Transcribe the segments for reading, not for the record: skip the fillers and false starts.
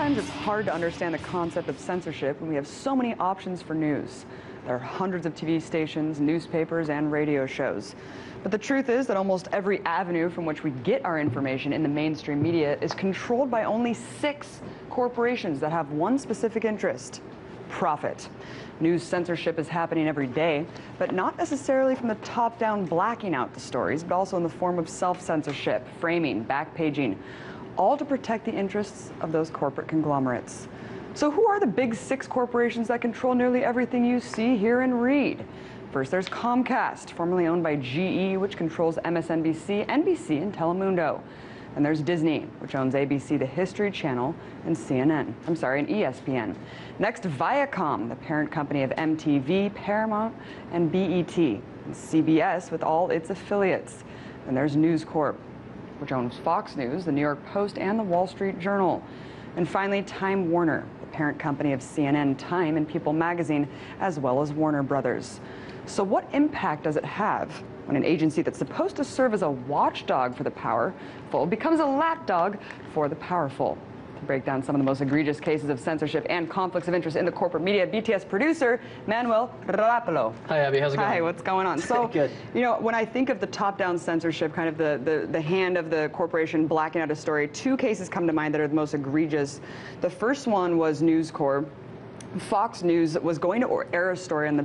Sometimes it's hard to understand the concept of censorship when we have so many options for news. There are hundreds of TV stations, newspapers, and radio shows. But the truth is that almost every avenue from which we get our information in the mainstream media is controlled by only 6 corporations that have one specific interest: profit. News censorship is happening every day, but not necessarily from the top down blacking out the stories, but also in the form of self-censorship, framing, backpaging, all to protect the interests of those corporate conglomerates. So who are the big 6 corporations that control nearly everything you see, hear, and read? First, there's Comcast, formerly owned by GE, which controls MSNBC, NBC, and Telemundo. And there's Disney, which owns ABC, the History Channel, and and ESPN. Next, Viacom, the parent company of MTV, Paramount, and BET. And CBS with all its affiliates. And there's News Corp, which owns Fox News, the New York Post, and the Wall Street Journal. And finally, Time Warner, the parent company of CNN, Time, and People magazine, as well as Warner Brothers. So what impact does it have when an agency that's supposed to serve as a watchdog for the powerful becomes a lapdog for the powerful? To break down some of the most egregious cases of censorship and conflicts of interest in the corporate media, BTS producer Manuel Rapalo. Hi, Abby. How's it going? Hi, what's going on? So, good. You know, when I think of the top-down censorship, kind of the hand of the corporation blacking out a story, 2 cases come to mind that are the most egregious. The first one was News Corp. Fox News was going to air a story on the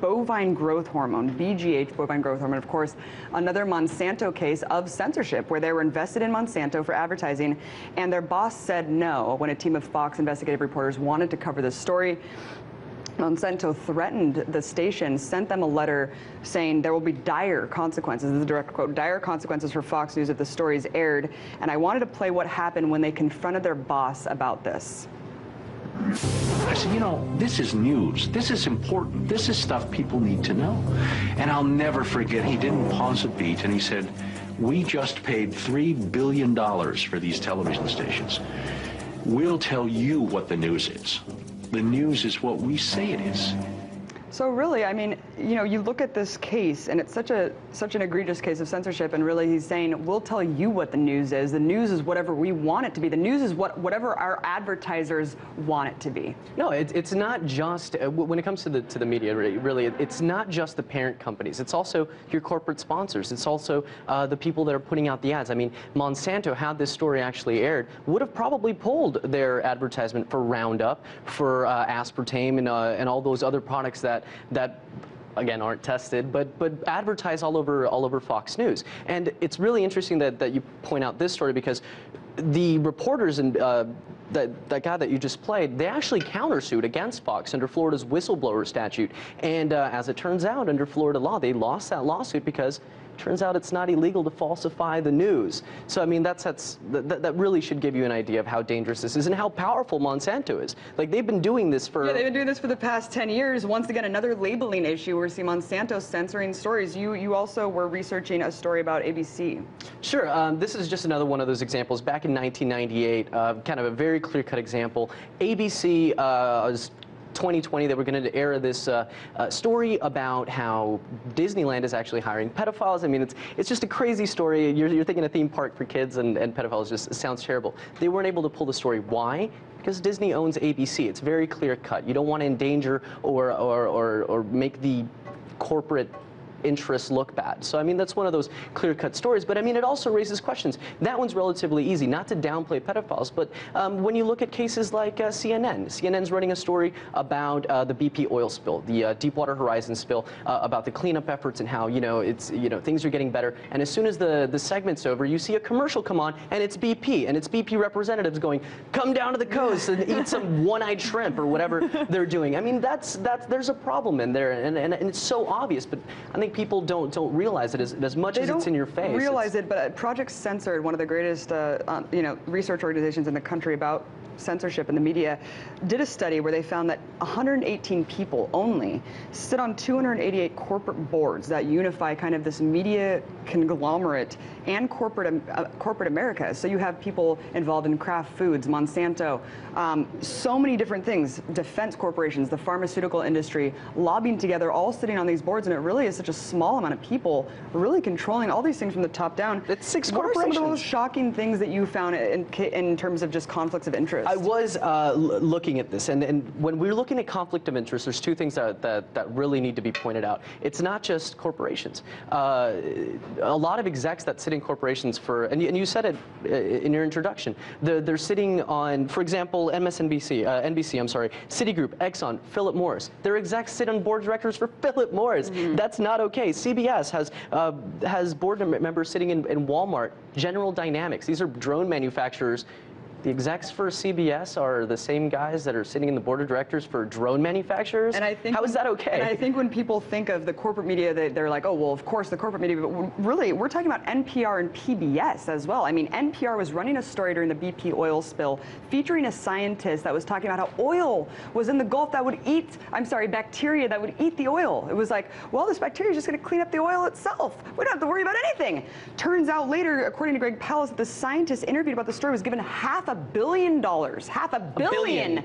bovine growth hormone, BGH, bovine growth hormone, of course, another Monsanto case of censorship where they were invested in Monsanto for advertising, and their boss said no when a team of Fox investigative reporters wanted to cover this story. Monsanto threatened the station, sent them a letter saying there will be dire consequences, this is a direct quote, dire consequences for Fox News if the story is aired, and I wanted to play what happened when they confronted their boss about this. I said, you know, this is news. This is important. This is stuff people need to know. And I'll never forget, he didn't pause a beat, and he said, we just paid $3 billion for these television stations. We'll tell you what the news is. The news is what we say it is. So really, I mean, you know, you look at this case, and it's such an egregious case of censorship, and really he's saying, we'll tell you what the news is. The news is whatever we want it to be. The news is whatever our advertisers want it to be. No, it's not just, when it comes to the media, really, it's not just the parent companies. It's also your corporate sponsors. It's also the people that are putting out the ads. I mean, Monsanto, had this story actually aired, would have probably pulled their advertisement for Roundup, for aspartame, and all those other products that again aren't tested, but advertise all over Fox News. And it's really interesting that you point out this story, because the reporters and that guy that you just played, they actually countersued against Fox under Florida's whistleblower statute. And as it turns out, under Florida law, they lost that lawsuit because turns out it's not illegal to falsify the news. So, I mean, that really should give you an idea of how dangerous this is and how powerful Monsanto is. Like, they've been doing this for... Yeah, they've been doing this for the past 10 years. Once again, another labeling issue where we see Monsanto censoring stories. You also were researching a story about ABC. Sure. This is just another one of those examples. Back in 1998, kind of a very clear-cut example. ABC was 2020, they were going to air this story about how Disneyland is actually hiring pedophiles. I mean, it's just a crazy story. You're thinking a theme park for kids, and pedophiles just sounds terrible. They weren't able to pull the story. Why? Because Disney owns ABC. It's very clear-cut. You don't want to endanger or make the corporate interests look bad. So, I mean, that's one of those clear-cut stories, but I mean, it also raises questions. That one's relatively easy, not to downplay pedophiles, but when you look at cases like CNN's running a story about the BP oil spill, the Deepwater Horizon spill, about the cleanup efforts and how, things are getting better, and as soon as the segment's over, you see a commercial come on, and it's BP, and it's BP representatives going, come down to the coast and eat some one-eyed shrimp or whatever they're doing. I mean, there's a problem in there, and it's so obvious, but I think people don't realize it as much as it's in your face. They don't realize it, but Project Censored, one of the greatest research organizations in the country about censorship in the media, did a study where they found that 118 people only sit on 288 corporate boards that unify kind of this media conglomerate and corporate America. So you have people involved in Kraft Foods, Monsanto, so many different things, defense corporations, the pharmaceutical industry, lobbying together, all sitting on these boards, and it really is such a small amount of people really controlling all these things from the top down. It's 6 What were some corporations. of the most shocking things that you found in terms of just conflicts of interest? I was looking at this, and when we're looking at conflict of interest, there's two things that really need to be pointed out. It's not just corporations. A lot of execs that sit in corporations and you said it in your introduction, they're sitting on, for example, NBC, Citigroup, Exxon, Philip Morris. Their execs sit on board of directors for Philip Morris. That's not okay. CBS has board members sitting in Walmart, General Dynamics. These are drone manufacturers. The execs for CBS are the same guys that are sitting in the board of directors for drone manufacturers? And I think how is that okay? And I think when people think of the corporate media, they're like, oh, well, of course, the corporate media. But really, we're talking about NPR and PBS as well. I mean, NPR was running a story during the BP oil spill featuring a scientist that was talking about how oil was in the Gulf that would bacteria that would eat the oil. It was like, well, this bacteria is just going to clean up the oil itself. We don't have to worry about anything. Turns out later, according to Greg Palast, that the scientist interviewed about the story was given $500 million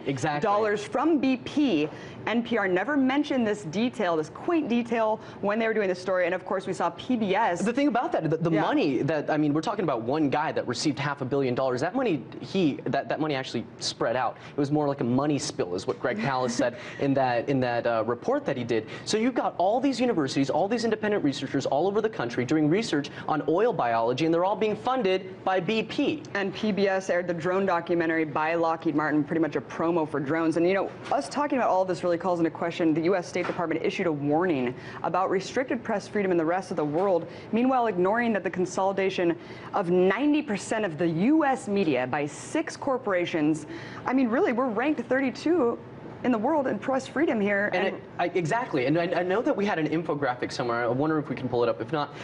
exactly. dollars from BP. NPR never mentioned this detail, this quaint detail, when they were doing the story. And of course, we saw PBS. The thing about that, the money that, I mean, we're talking about one guy that received $500 million. That money, that money actually spread out. It was more like a money spill, is what Greg Palast said in that report that he did. So you've got all these universities, all these independent researchers all over the country doing research on oil biology, and they're all being funded by BP. And PBS aired the drone documentary by Lockheed Martin, pretty much a promo for drones. And you know, us talking about all of this really calls into question. The U.S. State Department issued a warning about restricted press freedom in the rest of the world, meanwhile ignoring that the consolidation of 90% of the U.S. media by 6 corporations. I mean, really, we're ranked 32 in the world in press freedom here. Exactly, and I know that we had an infographic somewhere. I wonder if we can pull it up. If not,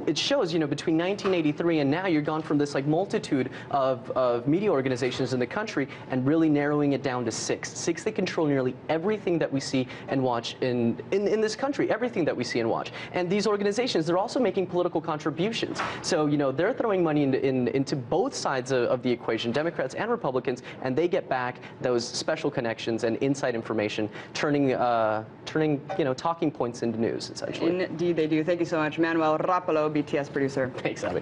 it shows, you know, between 1983 and now, you're gone from this like multitude of media organizations in the country and really narrowing it down to 6. 6 that control nearly everything that we see and watch in this country, everything that we see and watch. And these organizations, they're also making political contributions. So, you know, they're throwing money into both sides of the equation, Democrats and Republicans, and they get back those special connections and inside information, turning you know, talking points into news, essentially. Indeed they do. Thank you so much, Manuel Rapalo, BTS producer. Thanks, Abby.